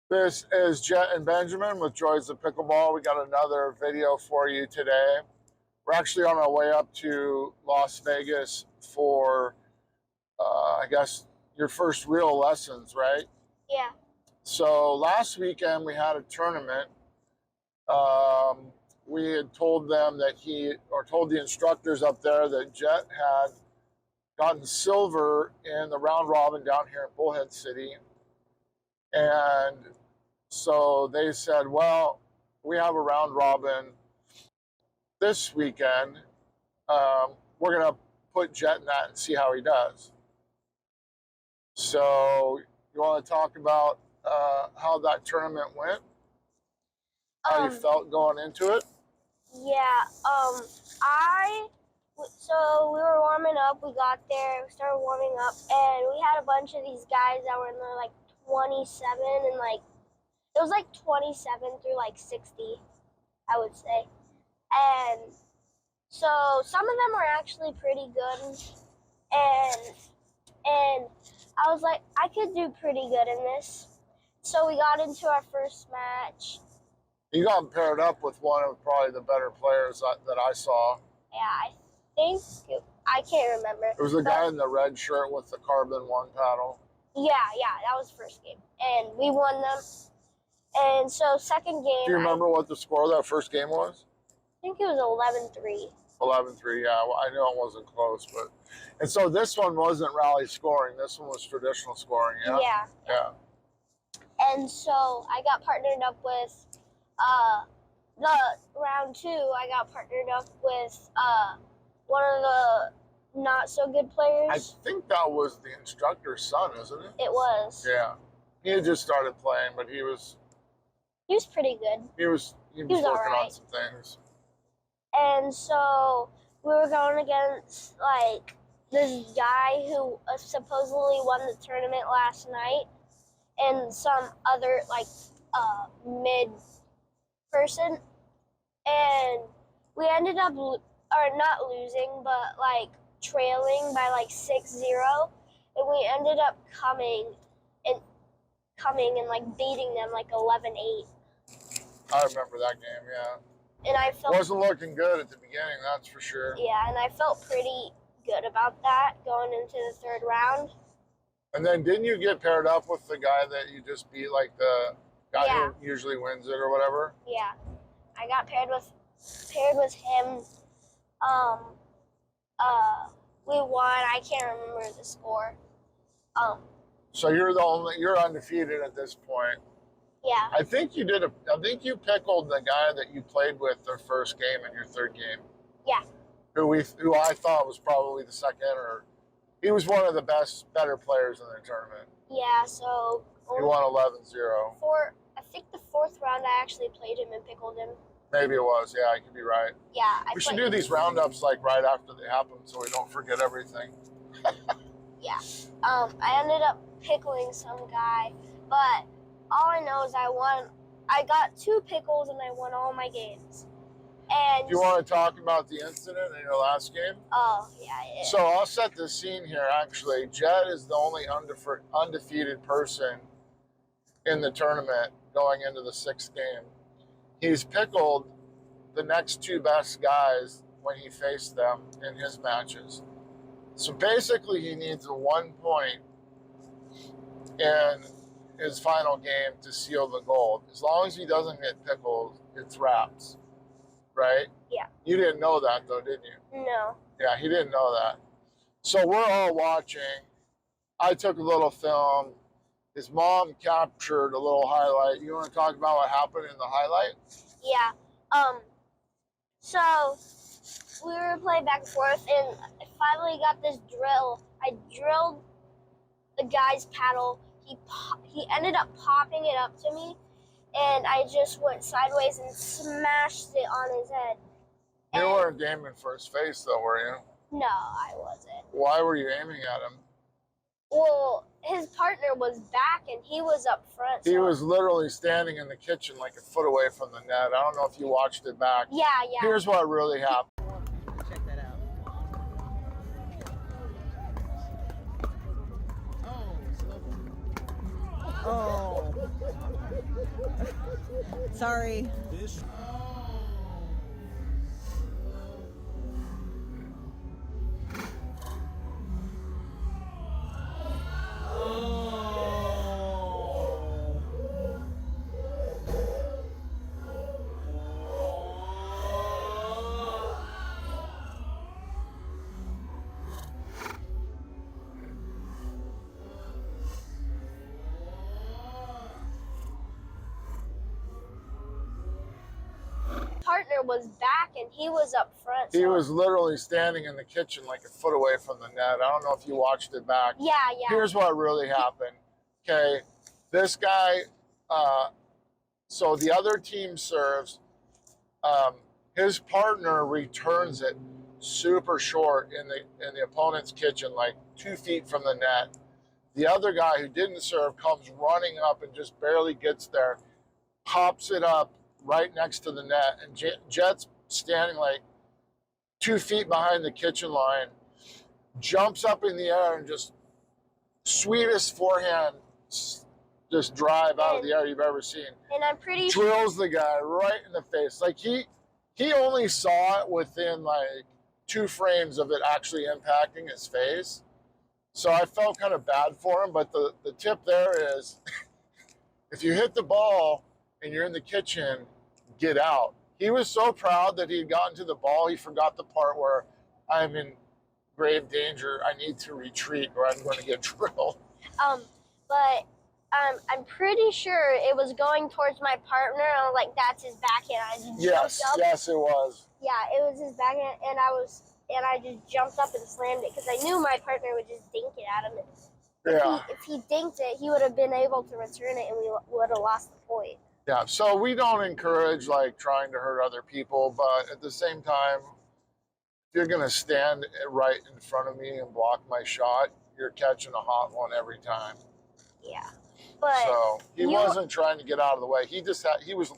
This is Jett and Benjamin with Joys of Pickleball. We got another video for you today. We're actually on our way up to Las Vegas for, I guess, your first real lessons, right? Yeah. So last weekend we had a tournament. We had told them that told the instructors up there that Jett had gotten silver in the round robin down here in Bullhead City. And so they said, well, we have a round robin this weekend. We're going to put Jett in that and see how he does. So you want to talk about how that tournament went? How you felt going into it? Yeah. So we were warming up. We got there, we started warming up, and we had a bunch of these guys that were in their like 27 and it was like 27 through like 60, I would say. And so some of them were actually pretty good, and I was like, I could do pretty good in this. So we got into our first match. You got paired up with one of probably the better players that I saw. Yeah, I can't remember. It was the guy in the red shirt with the carbon one paddle. Yeah, that was the first game. And we won them. And so second game... Do you remember what the score of that first game was? I think it was 11-3. 11-3, yeah. Well, I know it wasn't close, but... And so this one wasn't rally scoring. This one was traditional scoring, yeah? Yeah. And so I got partnered up with... the round 2, I got partnered up with one of the not so good players. I think that was the instructor's son, isn't it? It was. Yeah. He had just started playing, but he was pretty good. He was working on some things. And so we were going against like this guy who supposedly won the tournament last night, and some other like mid person, and we ended up not losing, but like trailing by like 6-0, and we ended up coming and like beating them like 11-8. I remember that game, yeah. And I felt wasn't looking good at the beginning, that's for sure. Yeah, and I felt pretty good about that going into the third round. And then didn't you get paired up with the guy that you just beat, like the guy who usually wins it or whatever? Yeah, I got paired with him. We won. I can't remember the score. So you're undefeated at this point. Yeah. I think you pickled the guy that you played with their first game in your third game. Yeah. Who I thought was probably the second, or he was one of the better players in the tournament. Yeah, so you won 11-0. I think the fourth round I actually played him and pickled him. Maybe it was, yeah, I could be right. Yeah, we should do these roundups like right after they happen so we don't forget everything. Yeah. I ended up pickling some guy, but all I know is I won. I got 2 pickles and I won all my games. And do you want to talk about the incident in your last game? Oh, yeah. So I'll set the scene here, actually. Jett is the only undefeated person in the tournament going into the 6th game. He's pickled the next 2 best guys when he faced them in his matches. So basically he needs a 1 point in his final game to seal the gold. As long as he doesn't get pickled, it's wraps, right? Yeah. You didn't know that though, didn't you? No. Yeah, he didn't know that. So we're all watching. I took a little film. His mom captured a little highlight. You want to talk about what happened in the highlight? Yeah. So we were playing back and forth, and I finally got this drill. I drilled the guy's paddle. He ended up popping it up to me, and I just went sideways and smashed it on his head. You weren't aiming for his face, though, were you? No, I wasn't. Why were you aiming at him? Well, his partner was back, and he was up front. He was literally standing in the kitchen like a foot away from the net. I don't know if you watched it back. Yeah. Here's what really happened. Check that out. Oh, slow. Oh. Sorry. Partner was back and he was up front. He so- was literally standing in the kitchen like a foot away from the net. I don't know if you watched it back. Yeah. Here's what really happened. Okay, this guy, so the other team serves, his partner returns it super short in the opponent's kitchen, like 2 feet from the net. The other guy who didn't serve comes running up and just barely gets there, pops it up right next to the net, and Jett's standing like 2 feet behind the kitchen line, jumps up in the air and just sweetest forehand, just drive out of the air you've ever seen. And I'm pretty sure. Drills the guy right in the face. Like he only saw it within like 2 frames of it actually impacting his face. So I felt kind of bad for him, but the tip there is if you hit the ball and you're in the kitchen, get out. He was so proud that he had gotten to the ball, he forgot the part where I'm in grave danger. I need to retreat or I'm going to get drilled. But I'm pretty sure it was going towards my partner. And I was like, "That's his backhand." I just jumped up. Yes, it was. Yeah, it was his backhand, and I just jumped up and slammed it because I knew my partner would just dink it at him. Yeah. If he dinked it, he would have been able to return it, and we would have lost the point. Yeah, so we don't encourage like trying to hurt other people, but at the same time, if you're gonna stand right in front of me and block my shot, you're catching a hot one every time. Yeah, but so he wasn't trying to get out of the way. He was.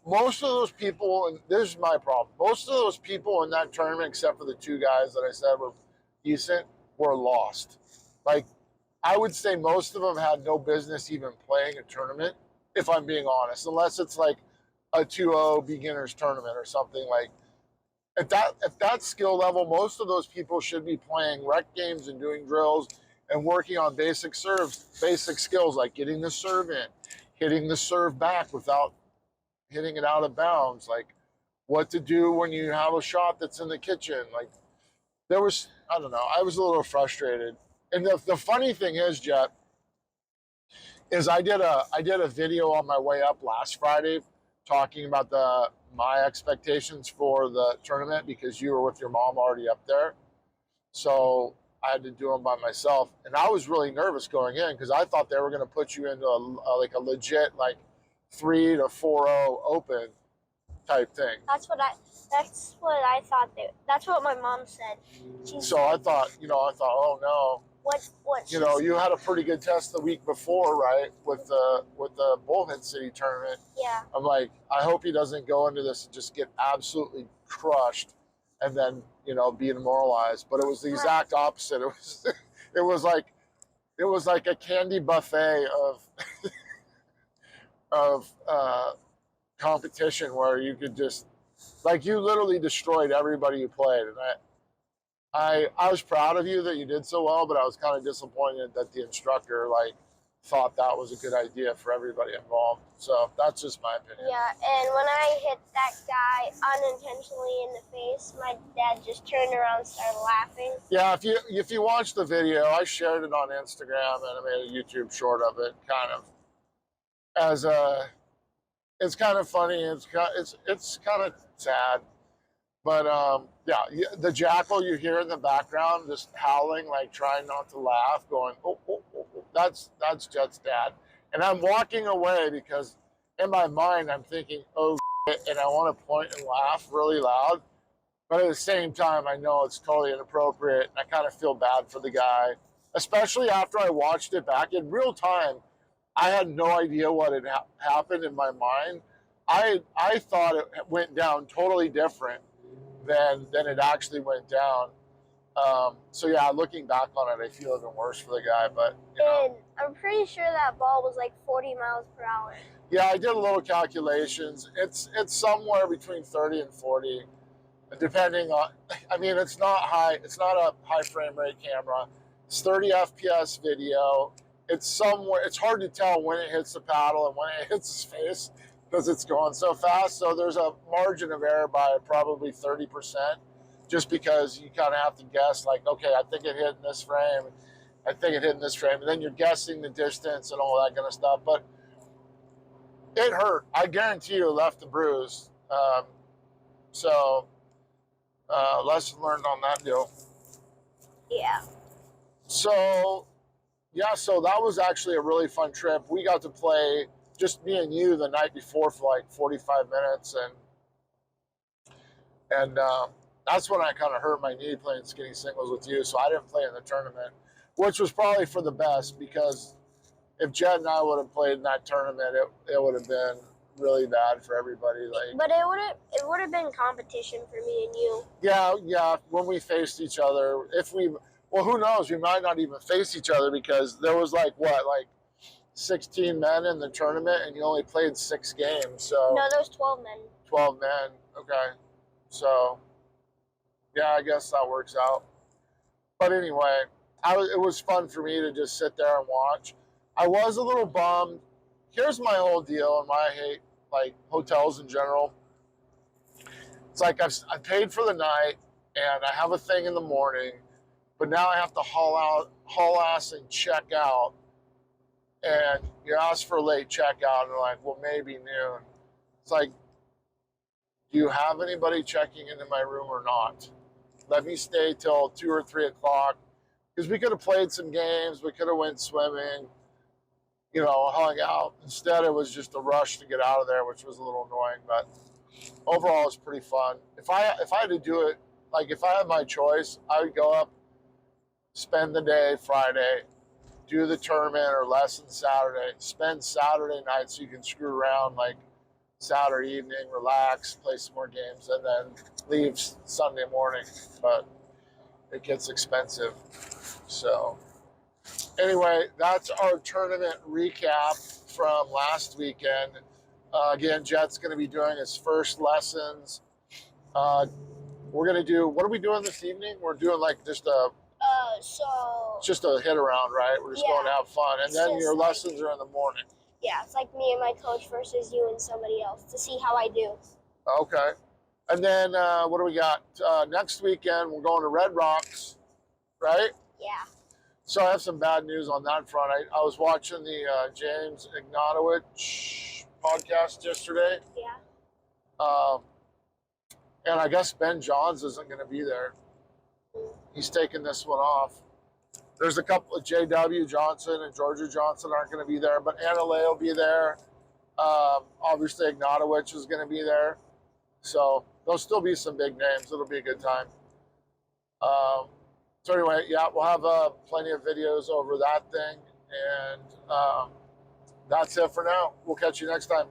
Most of those people, and this is my problem. Most of those people in that tournament, except for the 2 guys that I said were decent, were lost. Like I would say, most of them had no business even playing a tournament. If I'm being honest, unless it's like a 2-0 beginners tournament or something like at that skill level, most of those people should be playing rec games and doing drills and working on basic skills like getting the serve in, hitting the serve back without hitting it out of bounds, like what to do when you have a shot that's in the kitchen. Like I don't know, I was a little frustrated. And the funny thing is, Jett, is I did a video on my way up last Friday talking about my expectations for the tournament because you were with your mom already up there. So I had to do them by myself. And I was really nervous going in because I thought they were going to put you into a legit like 3 to 4-0 open type thing. That's what I thought. That's what my mom said. I thought, oh no. What you had a pretty good test the week before, right? With the Bullhead City tournament. Yeah. I'm like, I hope he doesn't go into this and just get absolutely crushed and then, be demoralized. But it was the exact opposite. It was like a candy buffet of competition where you could just, like, you literally destroyed everybody you played. And I was proud of you that you did so well, but I was kind of disappointed that the instructor thought that was a good idea for everybody involved. So that's just my opinion. Yeah, and when I hit that guy unintentionally in the face, my dad just turned around and started laughing. Yeah, if you watch the video, I shared it on Instagram and I made a YouTube short of it, kind of as it's kind of funny. It's kind of sad. But yeah, the jackal you hear in the background just howling, like trying not to laugh, going, oh, that's Jett's dad. And I'm walking away because in my mind I'm thinking, oh, shit, and I want to point and laugh really loud. But at the same time, I know it's totally inappropriate. And I kind of feel bad for the guy, especially after I watched it back in real time. I had no idea what had happened in my mind. I thought it went down totally different than it actually went down. So yeah, looking back on it, I feel even worse for the guy. But you know. And I'm pretty sure that ball was like 40 miles per hour. Yeah, I did a little calculations. It's somewhere between 30 and 40, depending on. I mean, it's not high. It's not a high frame rate camera. It's 30 FPS video. It's somewhere. It's hard to tell when it hits the paddle and when it hits his face because it's going so fast. So there's a margin of error by probably 30%, just because you kind of have to guess. Like, okay, I think it hit in this frame. I think it hit in this frame, and then you're guessing the distance and all that kind of stuff. But it hurt. I guarantee you, it left a bruise. So, lesson learned on that deal. Yeah. So, yeah, so that was actually a really fun trip. We got to play, just me and you, the night before for like 45 minutes, and that's when I kind of hurt my knee playing skinny singles with you. So I didn't play in the tournament, which was probably for the best, because if Jett and I would have played in that tournament, it would have been really bad for everybody. Like, But it would have been competition for me and you. yeah, when we faced each other, well, who knows? We might not even face each other, because there was like 16 men in the tournament, and you only played 6 games. So No, there was 12 men. 12 men. Okay, so yeah, I guess that works out. But anyway, it was fun for me to just sit there and watch. I was a little bummed. Here's my whole deal and why I hate like hotels in general. It's like I paid for the night and I have a thing in the morning, but now I have to haul ass and check out. And you ask for a late checkout and they're like, well, maybe noon. It's like, do you have anybody checking into my room or not? Let me stay till 2 or 3 o'clock, because we could have played some games, we could have went swimming, you know, hung out. Instead, it was just a rush to get out of there, which was a little annoying. But overall, it's pretty fun. If I had to do it, like if I had my choice, I would go up, spend the day Friday, do the tournament or lesson Saturday, spend Saturday night so you can screw around like Saturday evening, relax, play some more games, and then leave Sunday morning. But it gets expensive. So anyway, that's our tournament recap from last weekend. Again, Jett's going to be doing his first lessons. We're going to do, what are we doing this evening? We're doing like just a hit around, right? We're just going to have fun. And then your lessons are in the morning. Yeah, it's like me and my coach versus you and somebody else to see how I do. Okay. And then what do we got? Next weekend, we're going to Red Rocks, right? Yeah. So I have some bad news on that front. I was watching the James Ignatowicz podcast yesterday. Yeah. And I guess Ben Johns isn't going to be there. He's taking this one off. There's a couple of J.W. Johnson and Georgia Johnson aren't going to be there, but Anna Leigh will be there. Obviously, Ignatowicz is going to be there. So there'll still be some big names. It'll be a good time. So anyway, yeah, we'll have plenty of videos over that thing. And that's it for now. We'll catch you next time.